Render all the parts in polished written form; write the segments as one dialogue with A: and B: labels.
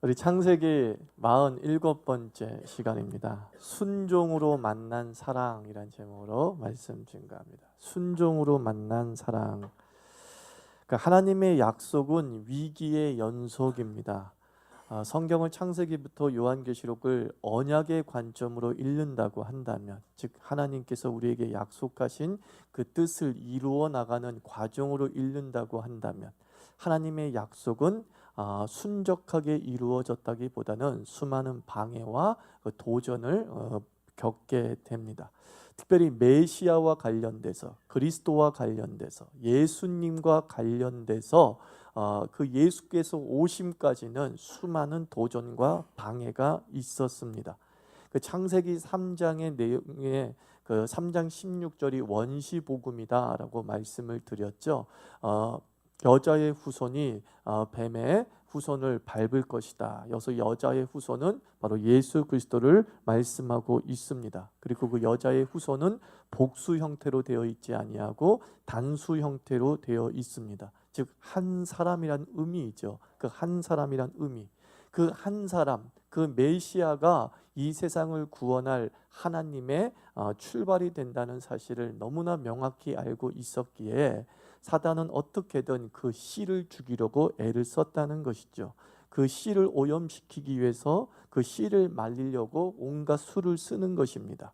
A: 우리 창세기 47번째 시간입니다. 순종으로 만난 사랑이란 제목으로 말씀 증가합니다. 순종으로 만난 사랑. 그러니까 하나님의 약속은 위기의 연속입니다. 성경을 창세기부터 요한계시록을 언약의 관점으로 읽는다고 한다면, 즉 하나님께서 우리에게 약속하신 그 뜻을 이루어 나가는 과정으로 읽는다고 한다면, 하나님의 약속은 순적하게 이루어졌다기보다는 수많은 방해와 도전을 겪게 됩니다. 특별히 메시아와 관련돼서, 그리스도와 관련돼서, 예수님과 관련돼서 그 예수께서 오심까지는 수많은 도전과 방해가 있었습니다. 그 창세기 3장의 내용에 그 3장 16절이 원시복음이다라고 말씀을 드렸죠. 여자의 후손이 뱀의 후손을 밟을 것이다. 여기서 여자의 후손은 바로 예수 그리스도를 말씀하고 있습니다. 그리고 그 여자의 후손은 복수 형태로 되어 있지 아니하고 단수 형태로 되어 있습니다. 즉 한 사람이란 의미이죠. 그 한 사람이란 의미, 그 한 사람, 그 메시아가 이 세상을 구원할 하나님의 출발이 된다는 사실을 너무나 명확히 알고 있었기에 사단은 어떻게든 그 씨를 죽이려고 애를 썼다는 것이죠. 그 씨를 오염시키기 위해서 그 씨를 말리려고 온갖 수를 쓰는 것입니다.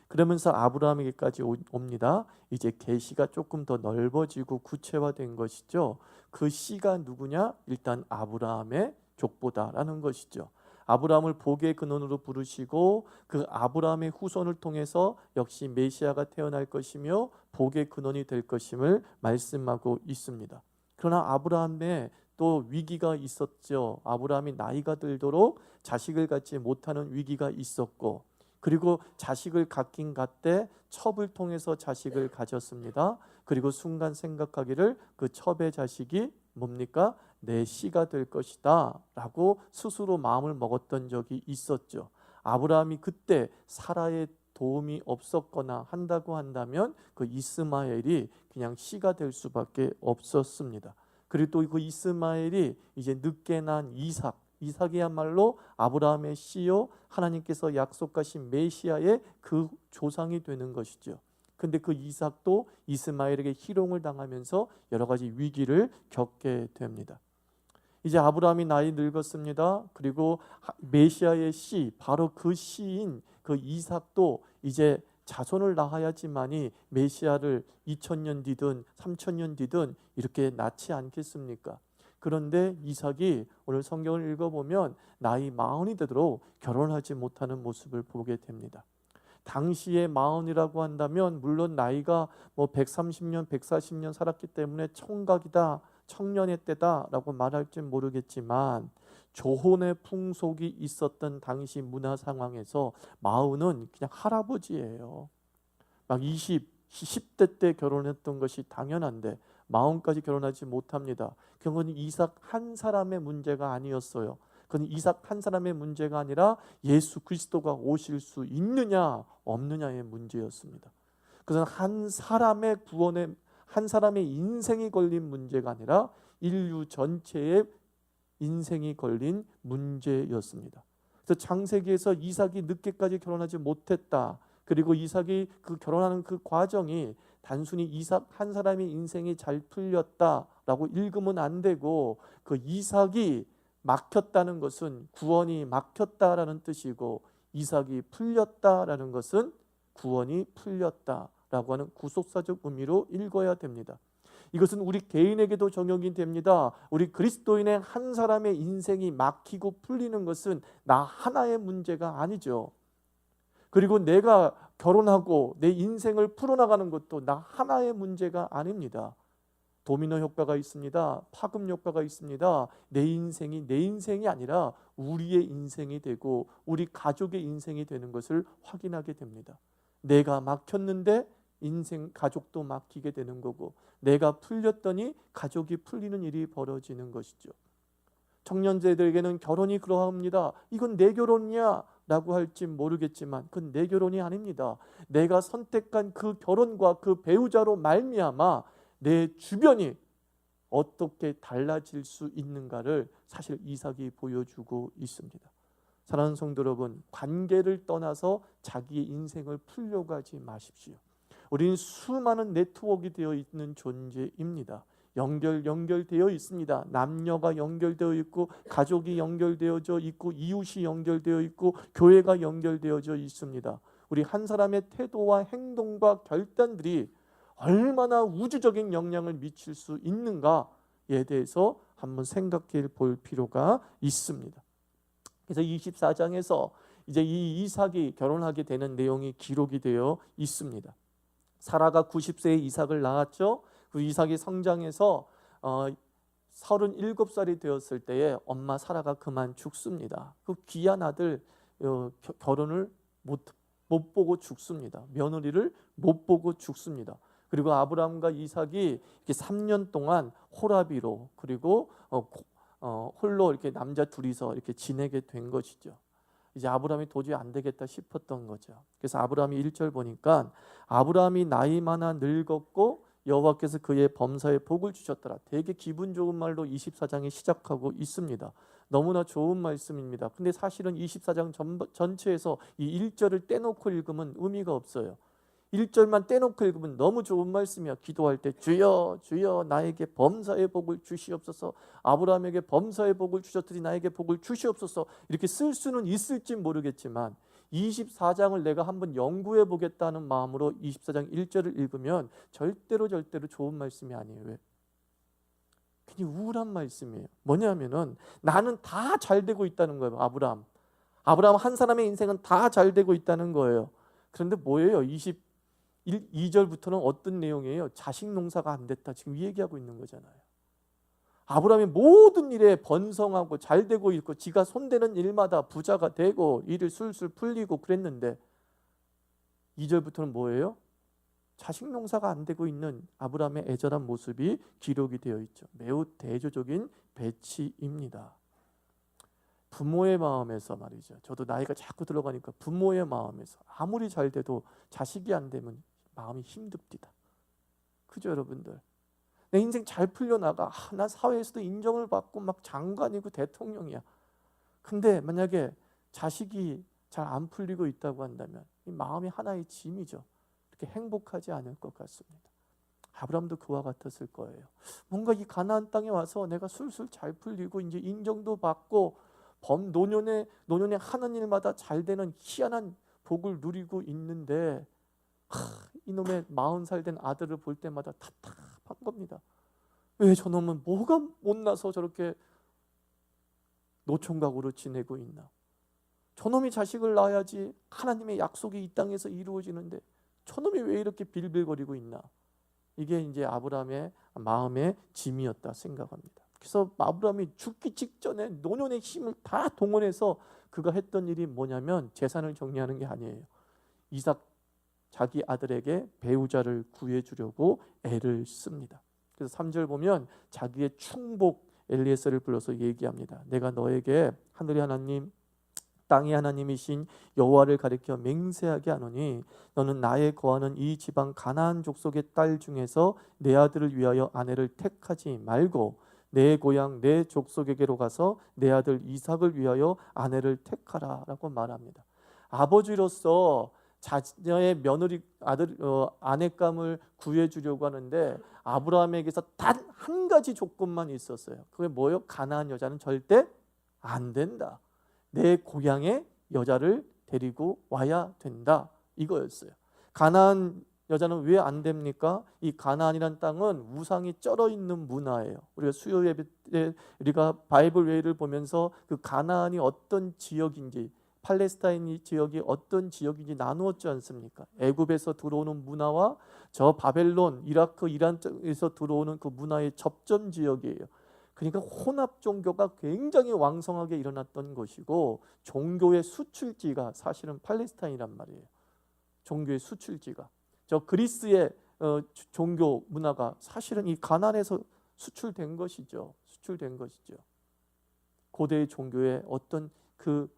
A: 그러면서 아브라함에게까지 옵니다. 이제 계시가 조금 더 넓어지고 구체화된 것이죠. 그 씨가 누구냐? 일단 아브라함의 족보다라는 것이죠. 아브라함을 복의 근원으로 부르시고 그 아브라함의 후손을 통해서 역시 메시아가 태어날 것이며 복의 근원이 될 것임을 말씀하고 있습니다. 그러나 아브라함의 또 위기가 있었죠. 아브라함이 나이가 들도록 자식을 갖지 못하는 위기가 있었고, 그리고 자식을 갖긴 갖되 첩을 통해서 자식을 가졌습니다. 그리고 순간 생각하기를 그 첩의 자식이 뭡니까? 내 씨가 될 것이다 라고 스스로 마음을 먹었던 적이 있었죠. 아브라함이 그때 사라의 도움이 없었거나 한다고 한다면 그 이스마엘이 그냥 씨가 될 수밖에 없었습니다. 그리고 또 그 이스마엘이 이제 늦게 난 이삭이야말로 아브라함의 씨요 하나님께서 약속하신 메시아의 그 조상이 되는 것이죠. 근데 그 이삭도 이스마엘에게 희롱을 당하면서 여러 가지 위기를 겪게 됩니다. 이제 아브라함이 나이 늙었습니다. 그리고 메시아의 씨, 바로 그 씨인 그 이삭도 이제 자손을 낳아야지만이 메시아를 2000년 뒤든 3000년 뒤든 이렇게 낳지 않겠습니까? 그런데 이삭이 오늘 성경을 읽어보면 나이 40이 되도록 결혼하지 못하는 모습을 보게 됩니다. 당시의 40이라고 한다면 물론 나이가 130년, 140년 살았기 때문에 청각이다, 청년의 때다라고 말할지 모르겠지만 조혼의 풍속이 있었던 당시 문화 상황에서 40은 그냥 할아버지예요. 막 10대 때 결혼했던 것이 당연한데 40까지 결혼하지 못합니다. 그건 이삭 한 사람의 문제가 아니었어요. 그건 이삭 한 사람의 문제가 아니라 예수 그리스도가 오실 수 있느냐 없느냐의 문제였습니다. 그것은 한 사람의 구원에, 한 사람의 인생이 걸린 문제가 아니라 인류 전체의 인생이 걸린 문제였습니다. 그래서 창세기에서 이삭이 늦게까지 결혼하지 못했다. 그리고 이삭이 그 결혼하는 그 과정이 단순히 이삭 한 사람의 인생이 잘 풀렸다라고 읽으면 안 되고, 그 이삭이 막혔다는 것은 구원이 막혔다라는 뜻이고, 이삭이 풀렸다라는 것은 구원이 풀렸다라고 하는 구속사적 의미로 읽어야 됩니다. 이것은 우리 개인에게도 적용이 됩니다. 우리 그리스도인의 한 사람의 인생이 막히고 풀리는 것은 나 하나의 문제가 아니죠. 그리고 내가 결혼하고 내 인생을 풀어나가는 것도 나 하나의 문제가 아닙니다. 도미노 효과가 있습니다. 파급 효과가 있습니다. 내 인생이 아니라 우리의 인생이 되고 우리 가족의 인생이 되는 것을 확인하게 됩니다. 내가 막혔는데 인생, 가족도 막히게 되는 거고, 내가 풀렸더니 가족이 풀리는 일이 벌어지는 것이죠. 청년들에게는 결혼이 그러합니다. 이건 내 결혼이야 라고 할지 모르겠지만 그건 내 결혼이 아닙니다. 내가 선택한 그 결혼과 그 배우자로 말미암아 내 주변이 어떻게 달라질 수 있는가를 사실 이삭이 보여주고 있습니다. 사랑하는 성도 여러분, 관계를 떠나서 자기의 인생을 풀려고 하지 마십시오. 우리는 수많은 네트워크가 되어 있는 존재입니다. 연결되어 있습니다. 남녀가 연결되어 있고, 가족이 연결되어져 있고, 이웃이 연결되어 있고, 교회가 연결되어져 있습니다. 우리 한 사람의 태도와 행동과 결단들이 얼마나 우주적인 영향을 미칠 수 있는가에 대해서 한번 생각해 볼 필요가 있습니다. 그래서 24장에서 이제 이 이삭이 결혼하게 되는 내용이 기록이 되어 있습니다. 사라가 90세에 이삭을 낳았죠. 그 이삭이 성장해서 37살이 되었을 때에 엄마 사라가 그만 죽습니다. 그 귀한 아들 결혼을 못 보고 죽습니다. 며느리를 못 보고 죽습니다. 그리고 아브라함과 이삭이 이렇게 3년 동안 호라비로 그리고 홀로 이렇게 남자 둘이서 이렇게 지내게 된 것이죠. 이제 아브라함이 도저히 안 되겠다 싶었던 거죠. 그래서 아브라함이 1절 보니까 아브라함이 나이 많아 늙었고 여호와께서 그의 범사에 복을 주셨더라. 되게 기분 좋은 말로 24장이 시작하고 있습니다. 너무나 좋은 말씀입니다. 근데 사실은 24장 전체에서 이 1절을 떼놓고 읽으면 의미가 없어요. 1절만 떼놓고 읽으면 너무 좋은 말씀이야. 기도할 때 주여 주여 나에게 범사의 복을 주시옵소서, 아브라함에게 범사의 복을 주셨더니 나에게 복을 주시옵소서, 이렇게 쓸 수는 있을지 모르겠지만 24장을 내가 한번 연구해 보겠다는 마음으로 24장 1절을 읽으면 절대로 좋은 말씀이 아니에요. 왜? 그냥 우울한 말씀이에요. 뭐냐면은 나는 다 잘 되고 있다는 거예요. 아브라함 한 사람의 인생은 다 잘 되고 있다는 거예요. 그런데 뭐예요? 2절부터는 어떤 내용이에요? 자식 농사가 안 됐다. 지금 이 얘기하고 있는 거잖아요. 아브라함이 모든 일에 번성하고 잘 되고 있고 지가 손대는 일마다 부자가 되고 일을 술술 풀리고 그랬는데 2절부터는 뭐예요? 자식 농사가 안 되고 있는 아브라함의 애절한 모습이 기록이 되어 있죠. 매우 대조적인 배치입니다. 부모의 마음에서 말이죠. 저도 나이가 자꾸 들어가니까 부모의 마음에서 아무리 잘 돼도 자식이 안 되면 마음이 힘듭니다. 그죠, 여러분들? 내 인생 잘 풀려나가. 난 사회에서도 인정을 받고 막 장관이고 대통령이야. 근데 만약에 자식이 잘 안 풀리고 있다고 한다면 이 마음이 하나의 짐이죠. 이렇게 행복하지 않을 것 같습니다. 아브라함도 그와 같았을 거예요. 뭔가 이 가나안 땅에 와서 내가 술술 잘 풀리고 이제 인정도 받고 노년에 하는 일마다 잘 되는 희한한 복을 누리고 있는데 이놈의 40살 된 아들을 볼 때마다 답답한 겁니다. 왜 저놈은 뭐가 못나서 저렇게 노총각으로 지내고 있나? 저놈이 자식을 낳아야지 하나님의 약속이 이 땅에서 이루어지는데 저놈이 왜 이렇게 빌빌거리고 있나? 이게 이제 아브라함의 마음의 짐이었다 생각합니다. 그래서 아브라함이 죽기 직전에 노년의 힘을 다 동원해서 그가 했던 일이 뭐냐면 재산을 정리하는 게 아니에요. 이삭 자기 아들에게 배우자를 구해주려고 애를 씁니다. 그래서 3절 보면 자기의 충복 엘리에셀을 불러서 얘기합니다. 내가 너에게 하늘의 하나님 땅의 하나님이신 여호와를 가리켜 맹세하게 하노니 너는 나의 거하는 이 지방 가나안 족속의 딸 중에서 내 아들을 위하여 아내를 택하지 말고 내 고향 내 족속에게로 가서 내 아들 이삭을 위하여 아내를 택하라 라고 말합니다. 아버지로서 자녀의 며느리 아내감을 구해주려고 하는데 아브라함에게서 단 한 가지 조건만 있었어요. 그게 뭐예요? 가나안 여자는 절대 안 된다. 내 고향의 여자를 데리고 와야 된다. 이거였어요. 가나안 여자는 왜 안 됩니까? 이 가나안이란 땅은 우상이 쩔어 있는 문화예요. 우리가 수요 예배 때 우리가 바이블 웨이를 보면서 그 가나안이 어떤 지역인지, 팔레스타인 지역이 어떤 지역인지 나누었지 않습니까? 애굽에서 들어오는 문화와 저 바벨론, 이라크, 이란에서 들어오는 그 문화의 접점 지역이에요. 그러니까 혼합 종교가 굉장히 왕성하게 일어났던 것이고 종교의 수출지가 사실은 팔레스타인이란 말이에요. 종교의 수출지가. 저 그리스의 종교 문화가 사실은 이 가나안에서 수출된 것이죠. 고대의 종교의 어떤 그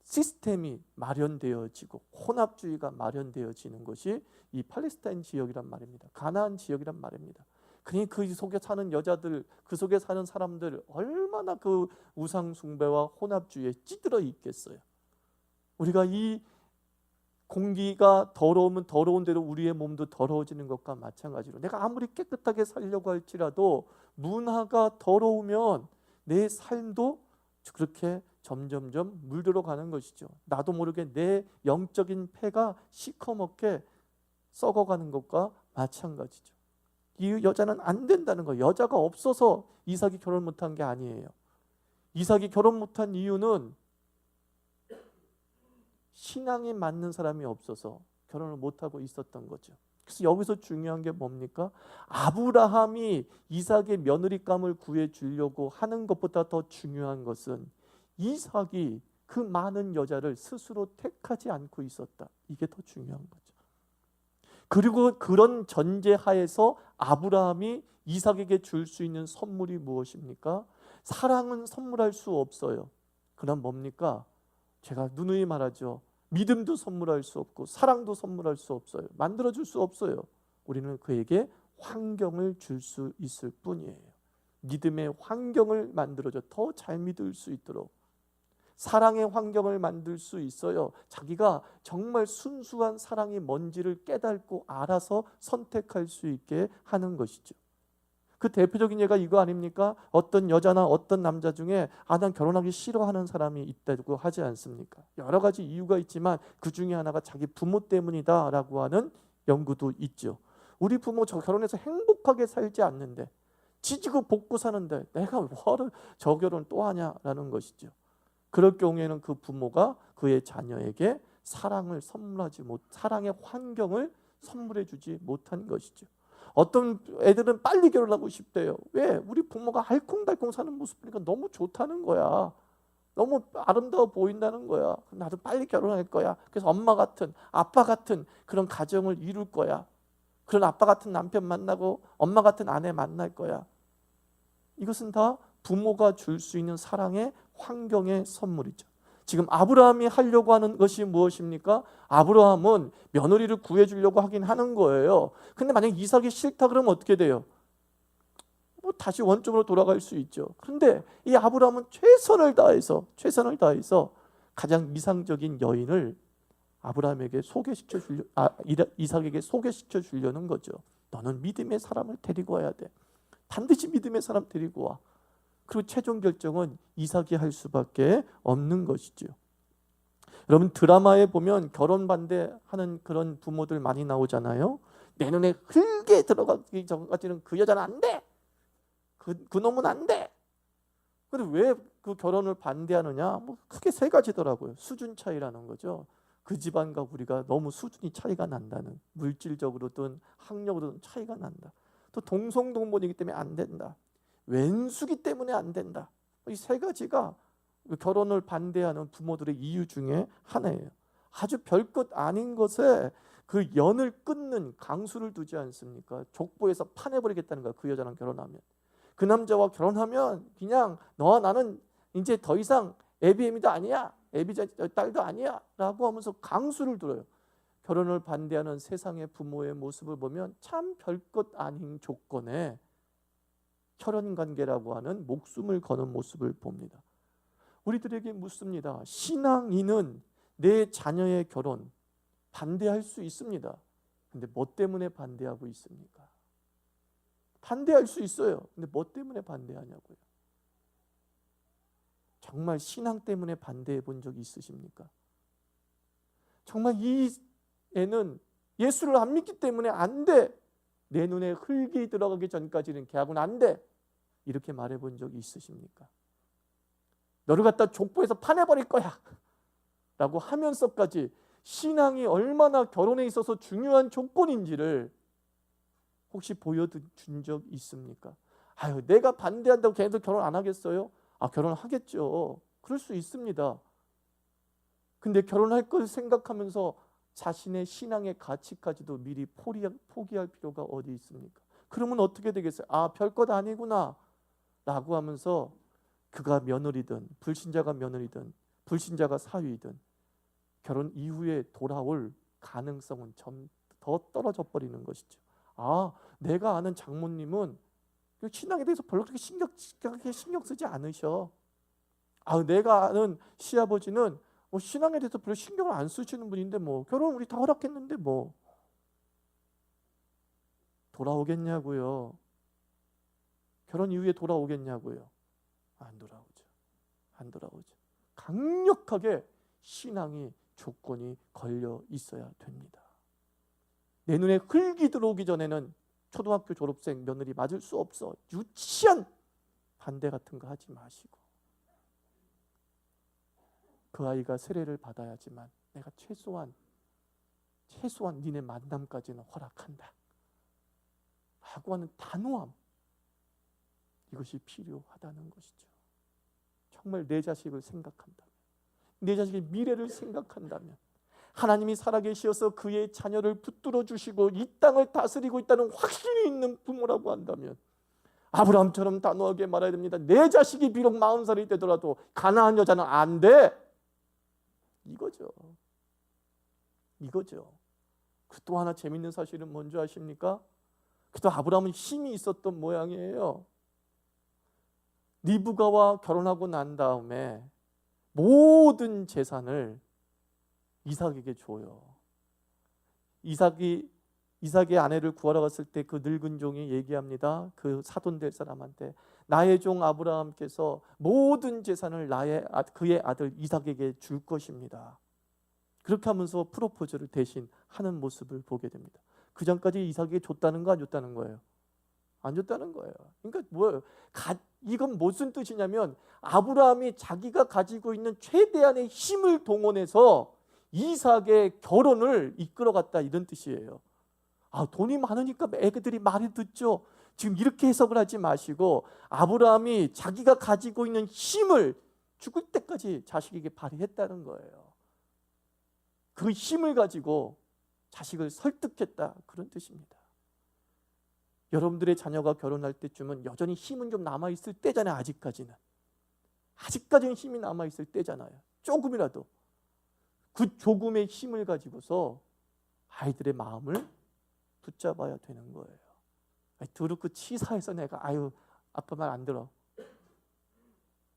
A: 시스템이 마련되어지고 혼합주의가 마련되어지는 것이 이 팔레스타인 지역이란 말입니다. 가나안 지역이란 말입니다. 그러니 그 속에 사는 여자들, 그 속에 사는 사람들 얼마나 그 우상 숭배와 혼합주의에 찌들어 있겠어요. 우리가 이 공기가 더러우면 더러운 대로 우리의 몸도 더러워지는 것과 마찬가지로 내가 아무리 깨끗하게 살려고 할지라도 문화가 더러우면 내 삶도 그렇게 점점점 물들어가는 것이죠. 나도 모르게 내 영적인 폐가 시커멓게 썩어가는 것과 마찬가지죠. 이 여자는 안 된다는 거예요. 여자가 없어서 이삭이 결혼 못한 게 아니에요. 이삭이 결혼 못한 이유는 신앙이 맞는 사람이 없어서 결혼을 못하고 있었던 거죠. 그래서 여기서 중요한 게 뭡니까? 아브라함이 이삭의 며느리감을 구해주려고 하는 것보다 더 중요한 것은 이삭이 그 많은 여자를 스스로 택하지 않고 있었다. 이게 더 중요한 거죠. 그리고 그런 전제하에서 아브라함이 이삭에게 줄 수 있는 선물이 무엇입니까? 사랑은 선물할 수 없어요. 그럼 뭡니까? 제가 누누이 말하죠. 믿음도 선물할 수 없고 사랑도 선물할 수 없어요. 만들어줄 수 없어요. 우리는 그에게 환경을 줄 수 있을 뿐이에요. 믿음의 환경을 만들어줘. 더 잘 믿을 수 있도록 사랑의 환경을 만들 수 있어요. 자기가 정말 순수한 사랑이 뭔지를 깨닫고 알아서 선택할 수 있게 하는 것이죠. 그 대표적인 예가 이거 아닙니까? 어떤 여자나 어떤 남자 중에 난 결혼하기 싫어하는 사람이 있다고 하지 않습니까? 여러 가지 이유가 있지만 그 중에 하나가 자기 부모 때문이다 라고 하는 연구도 있죠. 우리 부모 저 결혼해서 행복하게 살지 않는데 지지고 볶고 사는데 내가 뭐를 저 결혼 또 하냐라는 것이죠. 그럴 경우에는 그 부모가 그의 자녀에게 사랑을 선물하지 못, 사랑의 환경을 선물해 주지 못한 것이죠. 어떤 애들은 빨리 결혼하고 싶대요. 왜? 우리 부모가 알콩달콩 사는 모습 보니까 너무 좋다는 거야. 너무 아름다워 보인다는 거야. 나도 빨리 결혼할 거야. 그래서 엄마 같은, 아빠 같은 그런 가정을 이룰 거야. 그런 아빠 같은 남편 만나고 엄마 같은 아내 만날 거야. 이것은 다 부모가 줄 수 있는 사랑의 환경의 선물이죠. 지금 아브라함이 하려고 하는 것이 무엇입니까? 아브라함은 며느리를 구해주려고 하긴 하는 거예요. 근데 만약 이삭이 싫다 그러면 어떻게 돼요? 다시 원점으로 돌아갈 수 있죠. 그런데 이 아브라함은 최선을 다해서 가장 이상적인 여인을 아브라함에게 이삭에게 소개시켜 주려는 거죠. 너는 믿음의 사람을 데리고 와야 돼. 반드시 믿음의 사람 데리고 와. 그리고 최종 결정은 이삭이 할 수밖에 없는 것이죠. 여러분 드라마에 보면 결혼 반대하는 그런 부모들 많이 나오잖아요. 내 눈에 흙에 들어가기 전까지는 그 여자는 안 돼. 그 놈은 안 돼. 근데 왜 그 결혼을 반대하느냐? 크게 세 가지더라고요. 수준 차이라는 거죠. 그 집안과 우리가 너무 수준이 차이가 난다는, 물질적으로든 학력으로든 차이가 난다. 또 동성동본이기 때문에 안 된다. 왼수기 때문에 안 된다. 이 세 가지가 결혼을 반대하는 부모들의 이유 중에 하나예요. 아주 별것 아닌 것에 그 연을 끊는 강수를 두지 않습니까? 족보에서 파내버리겠다는 거야. 그 여자랑 결혼하면. 그 남자와 결혼하면 그냥 너와 나는 이제 더 이상 애비애미도 아니야. 애비자 딸도 아니야. 라고 하면서 강수를 들어요. 결혼을 반대하는 세상의 부모의 모습을 보면 참 별것 아닌 조건에 혈연관계라고 하는 목숨을 거는 모습을 봅니다. 우리들에게 묻습니다. 신앙인은 내 자녀의 결혼 반대할 수 있습니다. 근데 뭐 때문에 반대하고 있습니까? 반대할 수 있어요. 근데 뭐 때문에 반대하냐고요? 정말 신앙 때문에 반대해 본 적이 있으십니까? 정말 이 애는 예수를 안 믿기 때문에 안 돼. 내 눈에 흙이 들어가기 전까지는 계약은 안 돼. 이렇게 말해본 적이 있으십니까? 너를 갖다 족보에서 파내버릴 거야 라고 하면서까지 신앙이 얼마나 결혼에 있어서 중요한 조건인지를 혹시 보여준 적 있습니까? 아유, 내가 반대한다고 걔네들 결혼 안 하겠어요? 결혼하겠죠. 그럴 수 있습니다. 근데 결혼할 걸 생각하면서 자신의 신앙의 가치까지도 미리 포기할 필요가 어디 있습니까? 그러면 어떻게 되겠어요? 별것 아니구나 라고 하면서 그가 며느리든 불신자가 며느리든 불신자가 사위든 결혼 이후에 돌아올 가능성은 좀 더 떨어져 버리는 것이죠. 내가 아는 장모님은 신앙에 대해서 별로 그렇게 신경 쓰지 않으셔. 내가 아는 시아버지는 신앙에 대해서 별로 신경을 안 쓰시는 분인데 결혼 우리 다 허락했는데 돌아오겠냐고요. 결혼 이후에 돌아오겠냐고요. 안 돌아오죠. 강력하게 신앙이 조건이 걸려 있어야 됩니다. 내 눈에 흙이 들어오기 전에는 초등학교 졸업생 며느리 맞을 수 없어. 유치한 반대 같은 거 하지 마시고, 그 아이가 세례를 받아야지만 내가 최소한 니네 만남까지는 허락한다 하고 하는 단호함, 이것이 필요하다는 것이죠. 정말 내 자식을 생각한다면, 내 자식의 미래를 생각한다면, 하나님이 살아계시어서 그의 자녀를 붙들어 주시고 이 땅을 다스리고 있다는 확신이 있는 부모라고 한다면 아브라함처럼 단호하게 말해야 됩니다. 내 자식이 비록 40살이 되더라도 가나안 여자는 안 돼. 이거죠. 또 하나 재밌는 사실은 뭔지 아십니까? 그래도 아브라함은 힘이 있었던 모양이에요. 리브가와 결혼하고 난 다음에 모든 재산을 이삭에게 줘요. 이삭의 아내를 구하러 갔을 때 그 늙은 종이 얘기합니다. 그 사돈 될 사람한테, 나의 종 아브라함께서 모든 재산을 그의 아들 이삭에게 줄 것입니다. 그렇게 하면서 프로포즈를 대신 하는 모습을 보게 됩니다. 그 전까지 이삭에게 줬다는 거 안 줬다는 거예요? 안 줬다는 거예요. 그러니까 뭐예요? 이건 무슨 뜻이냐면 아브라함이 자기가 가지고 있는 최대한의 힘을 동원해서 이삭의 결혼을 이끌어갔다, 이런 뜻이에요. 돈이 많으니까 애들이 말을 듣죠. 지금 이렇게 해석을 하지 마시고 아브라함이 자기가 가지고 있는 힘을 죽을 때까지 자식에게 발휘했다는 거예요. 그 힘을 가지고 자식을 설득했다, 그런 뜻입니다. 여러분들의 자녀가 결혼할 때쯤은 여전히 힘은 좀 남아있을 때잖아요. 아직까지는 힘이 남아있을 때잖아요. 조금이라도 그 조금의 힘을 가지고서 아이들의 마음을 붙잡아야 되는 거예요. 드루크 치사해서 내가 아빠 말 안 들어.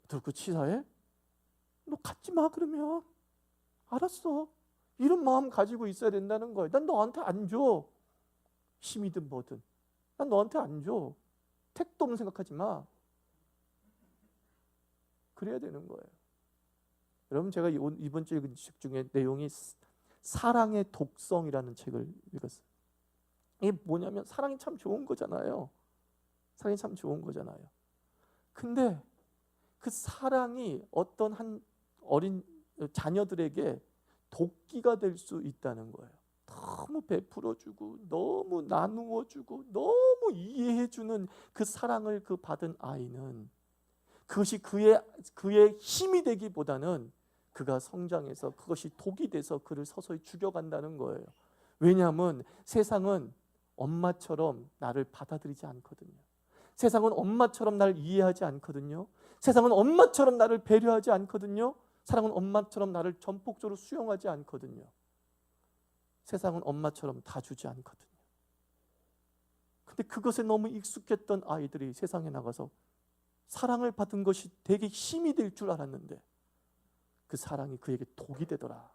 A: 드루크 치사해? 너 갖지 마 그러면. 알았어. 이런 마음 가지고 있어야 된다는 거예요. 난 너한테 안 줘. 힘이든 뭐든. 난 너한테 안 줘. 택도 없는 생각하지 마. 그래야 되는 거예요. 여러분, 제가 이번 주에 읽은 책 중에 내용이 사랑의 독성이라는 책을 읽었어요. 이게 뭐냐면 사랑이 참 좋은 거잖아요. 근데 그 사랑이 어떤 한 어린 자녀들에게 도끼가 될 수 있다는 거예요. 너무 베풀어주고 너무 나누어주고 너무 이해해주는 그 사랑을 받은 아이는 그것이 그의 힘이 되기보다는 그가 성장해서 그것이 독이 돼서 그를 서서히 죽여간다는 거예요. 왜냐하면 세상은 엄마처럼 나를 받아들이지 않거든요. 세상은 엄마처럼 나를 이해하지 않거든요. 세상은 엄마처럼 나를 배려하지 않거든요. 사랑은 엄마처럼 나를 전폭적으로 수용하지 않거든요. 세상은 엄마처럼 다 주지 않거든요. 근데 그것에 너무 익숙했던 아이들이 세상에 나가서 사랑을 받은 것이 되게 힘이 될 줄 알았는데 그 사랑이 그에게 독이 되더라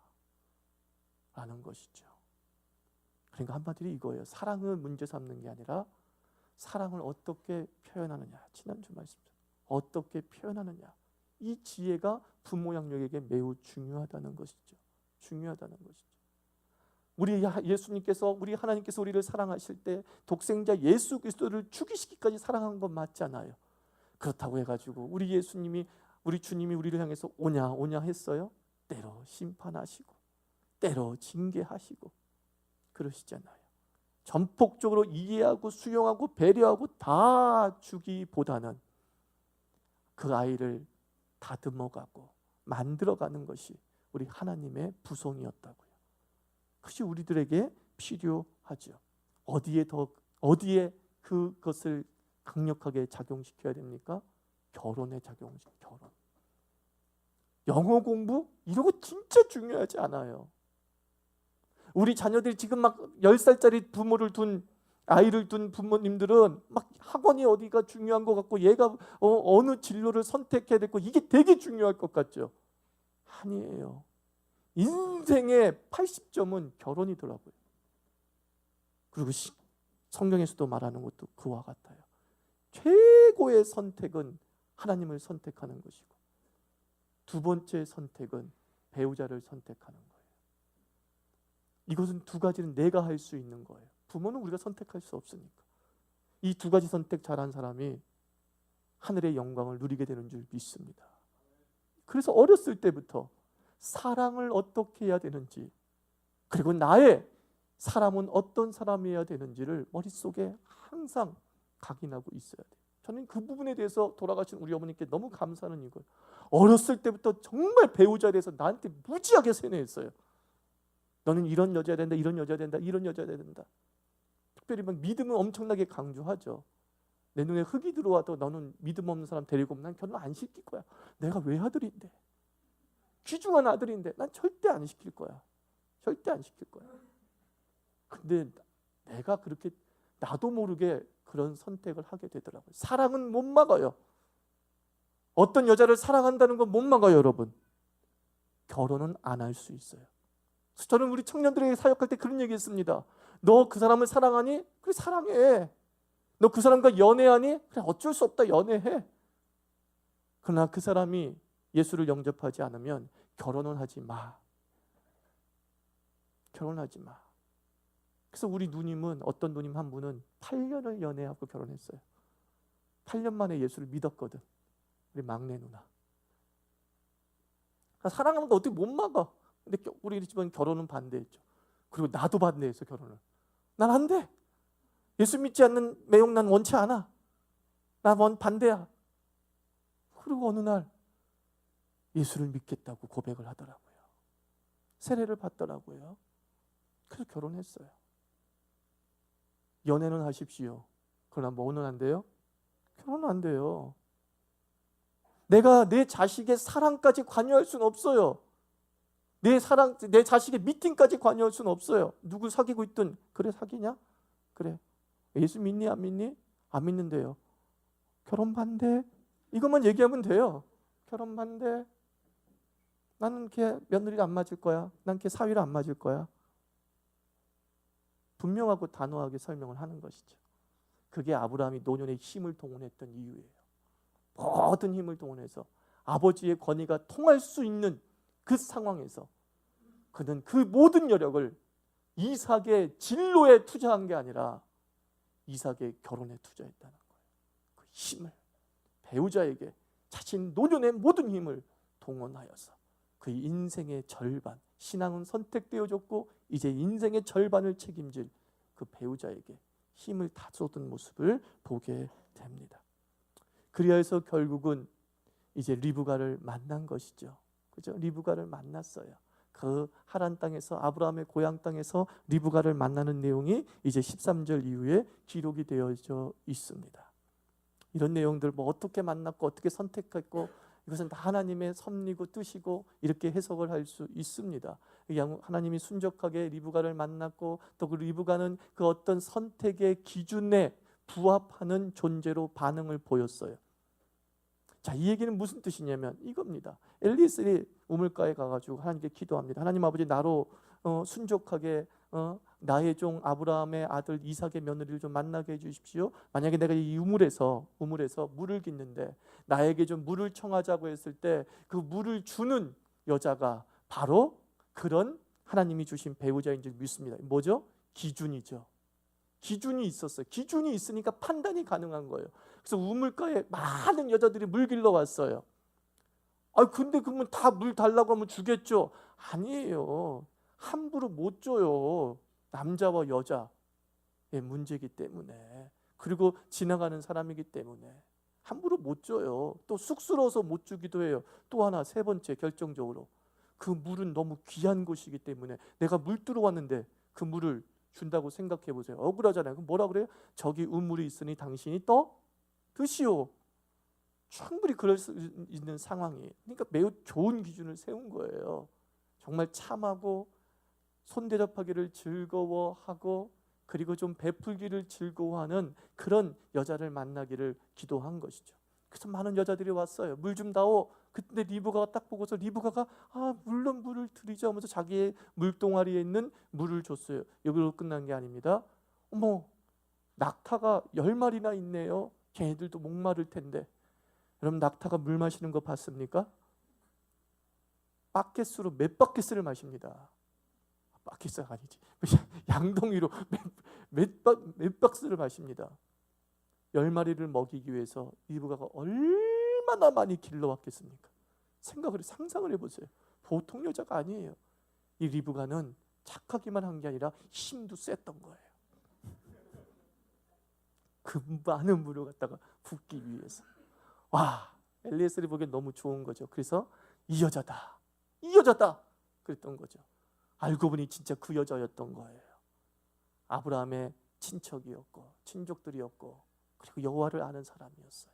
A: 라는 것이죠. 그러니까 한마디로 이거예요. 사랑을 문제 삼는 게 아니라 사랑을 어떻게 표현하느냐. 지난주 말씀처럼 어떻게 표현하느냐. 이 지혜가 부모 양육에게 매우 중요하다는 것이죠. 우리 하나님께서 우리를 사랑하실 때 독생자 예수 그리스도를 죽이시기까지 사랑한 건 맞지 않아요. 그렇다고 해가지고 우리 주님이 우리를 향해서 오냐 했어요? 때로 심판하시고 때로 징계하시고 그러시잖아요. 전폭적으로 이해하고 수용하고 배려하고 다 주기보다는 그 아이를 다듬어가고 만들어가는 것이 우리 하나님의 부성이었다고요. 그것이 우리들에게 필요하죠. 어디에 그것을 강력하게 작용시켜야 됩니까? 결혼. 영어 공부? 이런 거 진짜 중요하지 않아요. 우리 자녀들이 지금 막 10살짜리 부모를 둔 아이를 둔 부모님들은 막 학원이 어디가 중요한 것 같고 얘가 어느 진로를 선택해야 되고 이게 되게 중요할 것 같죠. 아니에요. 인생의 80점은 결혼이더라고요. 그리고 성경에서도 말하는 것도 그와 같아요. 최고의 선택은 하나님을 선택하는 것이고 두 번째 선택은 배우자를 선택하는 거예요. 이것은 두 가지는 내가 할 수 있는 거예요. 부모는 우리가 선택할 수 없으니까. 이 두 가지 선택 잘한 사람이 하늘의 영광을 누리게 되는 줄 믿습니다. 그래서 어렸을 때부터 사랑을 어떻게 해야 되는지, 그리고 나의 사람은 어떤 사람이어야 되는지를 머릿속에 항상 각인하고 있어야 돼요. 저는 그 부분에 대해서 돌아가신 우리 어머니께 너무 감사하는 이거예요. 어렸을 때부터 정말 배우자에 대해서 나한테 무지하게 세뇌했어요. 너는 이런 여자야 된다, 이런 여자야 된다, 이런 여자야 된다. 특별히 막 믿음을 엄청나게 강조하죠. 내 눈에 흙이 들어와도 너는 믿음 없는 사람 데리고 오면 난 결혼 안 시킬 거야. 내가 외아들인데, 귀중한 아들인데 난 절대 안 시킬 거야. 절대 안 시킬 거야. 근데 내가 그렇게 나도 모르게 그런 선택을 하게 되더라고요. 사랑은 못 막아요. 어떤 여자를 사랑한다는 건 못 막아요, 여러분. 결혼은 안 할 수 있어요. 그래서 저는 우리 청년들에게 사역할 때 그런 얘기 했습니다. 너 그 사람을 사랑하니? 그래, 사랑해. 너 그 사람과 연애하니? 그래, 어쩔 수 없다, 연애해. 그러나 그 사람이 예수를 영접하지 않으면 결혼은 하지 마. 결혼하지 마. 그래서 우리 누님은, 어떤 누님 한 분은 8년을 연애하고 결혼했어요. 8년 만에 예수를 믿었거든. 우리 막내 누나. 그러니까 사랑하는 거 어떻게 못 막아. 근데 우리 집은 결혼은 반대했죠. 그리고 나도 반대했어, 결혼을. 난 안 돼. 예수 믿지 않는 매형 난 원치 않아. 나 반대야. 그리고 어느 날 예수를 믿겠다고 고백을 하더라고요. 세례를 받더라고요. 그래서 결혼했어요. 연애는 하십시오. 그러나 뭐는 안 돼요? 결혼은 안 돼요. 내가 내 자식의 사랑까지 관여할 수는 없어요. 내 자식의 미팅까지 관여할 수는 없어요. 누구 사귀고 있든, 그래, 사귀냐? 그래. 예수 믿니? 안 믿니? 안 믿는데요. 결혼 반대? 이것만 얘기하면 돼요. 결혼 반대. 나는 걔 며느리가 안 맞을 거야. 난 걔 사위를 안 맞을 거야. 분명하고 단호하게 설명을 하는 것이죠. 그게 아브라함이 노년의 힘을 동원했던 이유예요. 모든 힘을 동원해서 아버지의 권위가 통할 수 있는 그 상황에서 그는 그 모든 여력을 이삭의 진로에 투자한 게 아니라 이삭의 결혼에 투자했다는 거예요. 그 힘을 배우자에게 자신 노년의 모든 힘을 동원하여서 그 인생의 절반, 신앙은 선택되어졌고 이제 인생의 절반을 책임질 그 배우자에게 힘을 다 쏟은 모습을 보게 됩니다. 그리하여서 결국은 이제 리브가를 만난 것이죠. 그죠? 리브가를 만났어요. 그 하란 땅에서, 아브라함의 고향 땅에서 리브가를 만나는 내용이 이제 13절 이후에 기록이 되어져 있습니다. 이런 내용들, 뭐 어떻게 만났고 어떻게 선택했고, 이것은 다 하나님의 섭리고 뜻이고 이렇게 해석을 할 수 있습니다. 하나님이 순적하게 리브가를 만났고 또 그 리브가는 그 어떤 선택의 기준에 부합하는 존재로 반응을 보였어요. 자, 이 얘기는 무슨 뜻이냐면 이겁니다. 엘리에셀이 우물가에 가가지고 하나님께 기도합니다. 하나님 아버지, 나로 순종하게 나의 종 아브라함의 아들 이삭의 며느리를 좀 만나게 해주십시오. 만약에 내가 이 우물에서 물을 깃는데 나에게 좀 물을 청하자고 했을 때 그 물을 주는 여자가 바로 그런 하나님이 주신 배우자인 줄 믿습니다. 뭐죠? 기준이죠. 기준이 있었어요. 기준이 있으니까 판단이 가능한 거예요. 그래서 우물가에 많은 여자들이 물 길러 왔어요. 근데 그러면 다 물 달라고 하면 주겠죠? 아니에요. 함부로 못 줘요. 남자와 여자의 문제이기 때문에, 그리고 지나가는 사람이기 때문에 함부로 못 줘요. 또 쑥스러워서 못 주기도 해요. 또 하나, 세 번째, 결정적으로 그 물은 너무 귀한 곳이기 때문에 내가 물 들어왔는데 그 물을 준다고 생각해 보세요. 억울하잖아요. 그럼 뭐라 그래요? 저기 우물이 있으니 당신이 떠 드시오. 충분히 그럴 수 있는 상황이에요. 그러니까 매우 좋은 기준을 세운 거예요. 정말 참하고 손대접하기를 즐거워하고 그리고 좀 베풀기를 즐거워하는 그런 여자를 만나기를 기도한 것이죠. 그래서 많은 여자들이 왔어요. 물 좀 다오. 그때 리브가가 딱 보고서 리브가가 물론 물을 드리죠 하면서 자기의 물동아리에 있는 물을 줬어요. 여기로 끝난 게 아닙니다. 어머, 낙타가 10마리나 있네요. 걔네들도 목마를 텐데. 여러분, 낙타가 물 마시는 거 봤습니까? 바켓으로 몇 바켓을 마십니다. 바켓은 아니지. 양동이로 몇 박스를 마십니다. 10마리를 먹이기 위해서 리브가가 얼마나 많이 길러왔겠습니까? 상상을 해보세요. 보통 여자가 아니에요. 이 리브가는 착하기만 한 게 아니라 힘도 셌던 거예요. 그 많은 물을 갖다가 붓기 위해서. 와, 엘리에셀이 보기엔 너무 좋은 거죠. 그래서 이 여자다 그랬던 거죠. 알고 보니 진짜 그 여자였던 거예요. 아브라함의 친척이었고 친족들이었고 그리고 여호와를 아는 사람이었어요.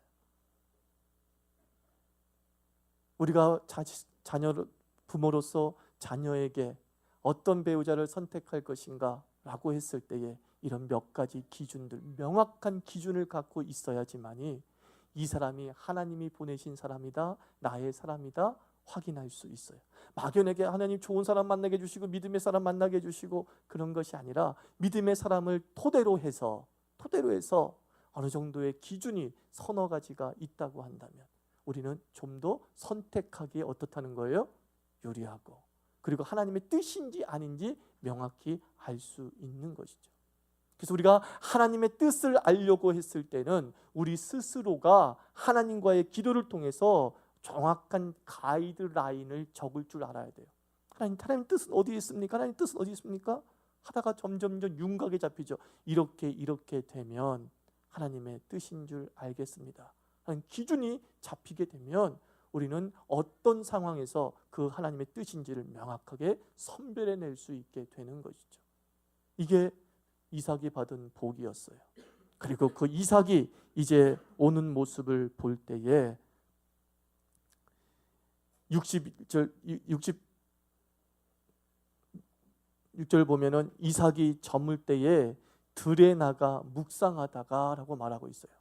A: 우리가 부모로서 자녀에게 어떤 배우자를 선택할 것인가 라고 했을 때에 이런 몇 가지 기준들, 명확한 기준을 갖고 있어야지만이 이 사람이 하나님이 보내신 사람이다, 나의 사람이다 확인할 수 있어요. 막연하게 하나님 좋은 사람 만나게 해주시고 믿음의 사람 만나게 해주시고 그런 것이 아니라 믿음의 사람을 토대로 해서 어느 정도의 기준이 서너 가지가 있다고 한다면 우리는 좀 더 선택하기에 어떻다는 거예요? 유리하고, 그리고 하나님의 뜻인지 아닌지 명확히 알 수 있는 것이죠. 그래서 우리가 하나님의 뜻을 알려고 했을 때는 우리 스스로가 하나님과의 기도를 통해서 정확한 가이드라인을 적을 줄 알아야 돼요. 하나님 뜻은 어디에 있습니까? 하나님 뜻은 어디 있습니까? 하다가 점점점 윤곽에 잡히죠. 이렇게 되면 하나님의 뜻인 줄 알겠습니다. 하나님 기준이 잡히게 되면 우리는 어떤 상황에서 그 하나님의 뜻인지를 명확하게 선별해낼 수 있게 되는 것이죠. 이게 이삭이 받은 복이었어요. 그리고 그 이삭이 이제 오는 모습을 볼 때에 66절 보면은 이삭이 저물 때에 들에 나가 묵상하다가 라고 말하고 있어요.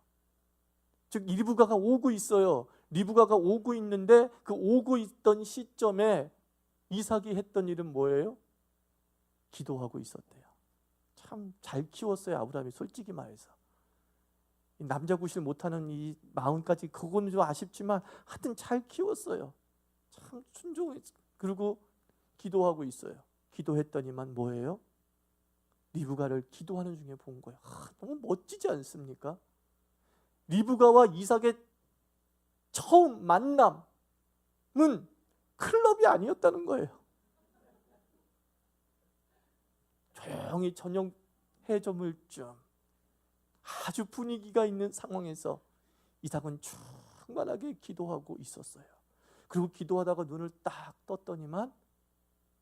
A: 즉 리브가가 오고 있어요. 리브가가 오고 있는데 그 오고 있던 시점에 이삭이 했던 일은 뭐예요? 기도하고 있었대요. 참 잘 키웠어요, 아브라함이. 솔직히 말해서 남자 구실 못하는 이 마음까지, 그거는 좀 아쉽지만 하여튼 잘 키웠어요. 참 순종했어요. 그리고 기도하고 있어요. 기도했더니만 뭐예요? 리브가를 기도하는 중에 본 거예요. 너무 멋지지 않습니까? 리브가와 이삭의 처음 만남은 클럽이 아니었다는 거예요. 조용히 저녁 해저물쯤 아주 분위기가 있는 상황에서 이삭은 충만하게 기도하고 있었어요. 그리고 기도하다가 눈을 딱 떴더니만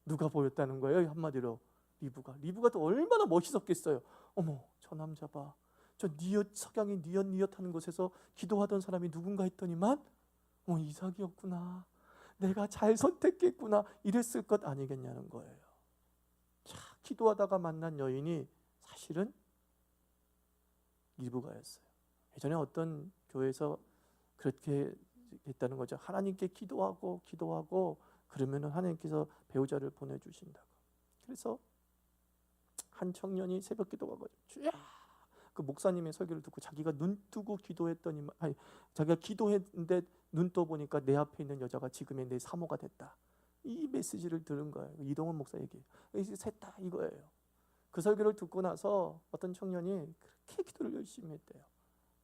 A: 누가 보였다는 거예요? 한마디로 리브가도 얼마나 멋있었겠어요. 어머, 저 남자 봐. 저 석양이 니엇니엇하는 곳에서 기도하던 사람이 누군가 했더니만 이삭이었구나. 내가 잘 선택했구나. 이랬을 것 아니겠냐는 거예요. 자, 기도하다가 만난 여인이 사실은 리브가였어요. 예전에 어떤 교회에서 그렇게 했다는 거죠. 하나님께 기도하고 그러면 하나님께서 배우자를 보내주신다고. 그래서 한 청년이 새벽 기도가 주야, 그 목사님의 설교를 듣고 자기가 눈 뜨고 기도했더니 자기가 기도했는데 눈 떠 보니까 내 앞에 있는 여자가 지금의 내 사모가 됐다. 이 메시지를 들은 거예요. 이동원 목사 얘기. 셋 다 이거예요. 그 설교를 듣고 나서 어떤 청년이 그렇게 기도를 열심히 했대요.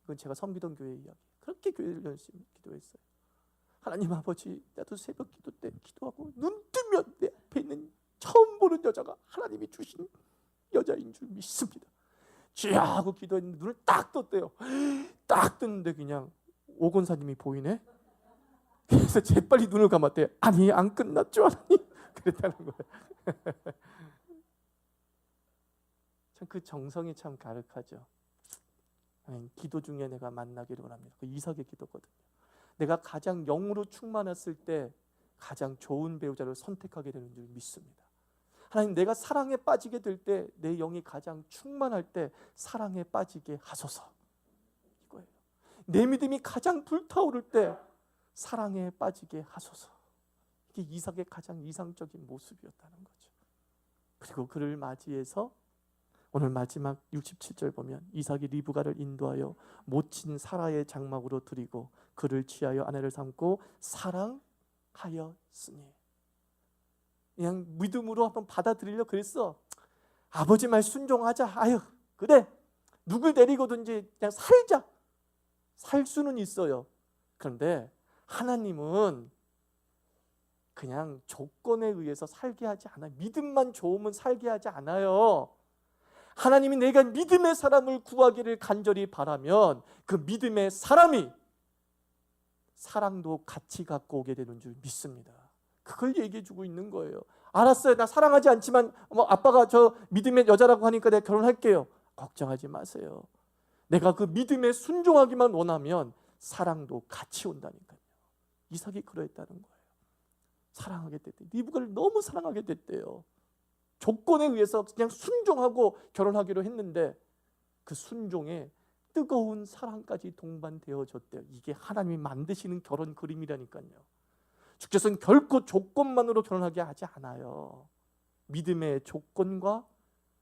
A: 이건 제가 섬기던 교회 이야기. 그렇게 교회를 열심히 기도했어요. 하나님 아버지, 나도 새벽 기도 때 기도하고 눈 뜨면 내 앞에 있는 처음 보는 여자가 하나님이 주신 여자인 줄 믿습니다. 쥐야 하고 기도했는데 눈을 딱 떴대요. 딱 떴는데 그냥 오건사님이 보이네. 그래서 재빨리 눈을 감았대요. 아니, 안 끝났죠 하나님. 그랬다는 거예요. 참 그 정성이 참 가득하죠. 기도 중에 내가 만나기를 원합니다. 그 이삭의 기도거든요. 내가 가장 영으로 충만했을 때 가장 좋은 배우자를 선택하게 되는 줄 믿습니다. 하나님, 내가 사랑에 빠지게 될 때, 내 영이 가장 충만할 때 사랑에 빠지게 하소서. 이거예요. 내 믿음이 가장 불타오를 때 사랑에 빠지게 하소서. 이게 이삭의 가장 이상적인 모습이었다는 거죠. 그리고 그를 맞이해서 오늘 마지막 67절 보면 이삭이 리브가를 인도하여 모친 사라의 장막으로 들이고 그를 취하여 아내를 삼고 사랑하였으니. 그냥 믿음으로 한번 받아들이려 그랬어. 아버지 말 순종하자. 아유 그래, 누굴 데리고든지 그냥 살자. 살 수는 있어요. 그런데 하나님은 그냥 조건에 의해서 살게 하지 않아요. 믿음만 좋으면 살게 하지 않아요. 하나님이 내가 믿음의 사람을 구하기를 간절히 바라면 그 믿음의 사람이 사랑도 같이 갖고 오게 되는 줄 믿습니다. 그걸 얘기해 주고 있는 거예요. 알았어요, 나 사랑하지 않지만 아빠가 저 믿음의 여자라고 하니까 내가 결혼할게요. 걱정하지 마세요. 내가 그 믿음에 순종하기만 원하면 사랑도 같이 온다니까요. 이삭이 그러했다는 거예요. 사랑하게 됐대요. 리브가를 너무 사랑하게 됐대요. 조건에 의해서 그냥 순종하고 결혼하기로 했는데 그 순종에 뜨거운 사랑까지 동반되어졌대요. 이게 하나님이 만드시는 결혼 그림이라니까요. 주께서는 결코 조건만으로 결혼하게 하지 않아요. 믿음의 조건과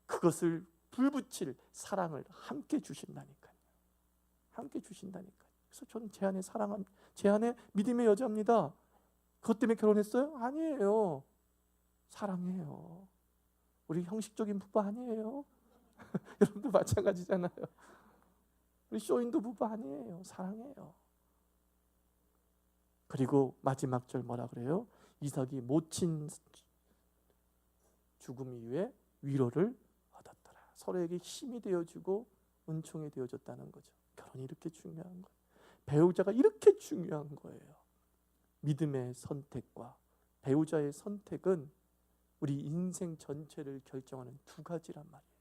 A: 그것을 불붙일 사랑을 함께 주신다니까요. 함께 주신다니까요. 그래서 저는 제 안에 믿음의 여자입니다. 그것 때문에 결혼했어요? 아니에요. 사랑해요. 우리 형식적인 부부 아니에요. 여러분도 마찬가지잖아요. 우리 쇼인도 부부 아니에요. 사랑해요. 그리고 마지막 절 뭐라 그래요? 이삭이 모친 죽음 이후에 위로를 얻었더라. 서로에게 힘이 되어주고 은총이 되어줬다는 거죠. 결혼이 이렇게 중요한 거예요. 배우자가 이렇게 중요한 거예요. 믿음의 선택과 배우자의 선택은 우리 인생 전체를 결정하는 두 가지란 말이에요.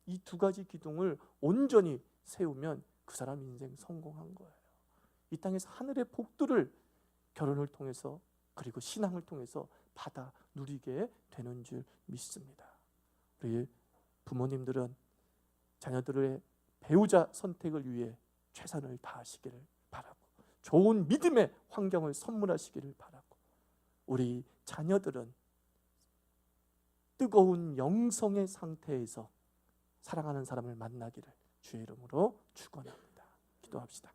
A: 이 두 가지 기둥을 온전히 세우면 그 사람 인생 성공한 거예요. 이 땅에서 하늘의 복들을 결혼을 통해서 그리고 신앙을 통해서 받아 누리게 되는 줄 믿습니다. 우리 부모님들은 자녀들의 배우자 선택을 위해 최선을 다하시기를 바라고 좋은 믿음의 환경을 선물하시기를 바라고 우리 자녀들은 뜨거운 영성의 상태에서 사랑하는 사람을 만나기를 주의 이름으로 축원합니다. 기도합시다.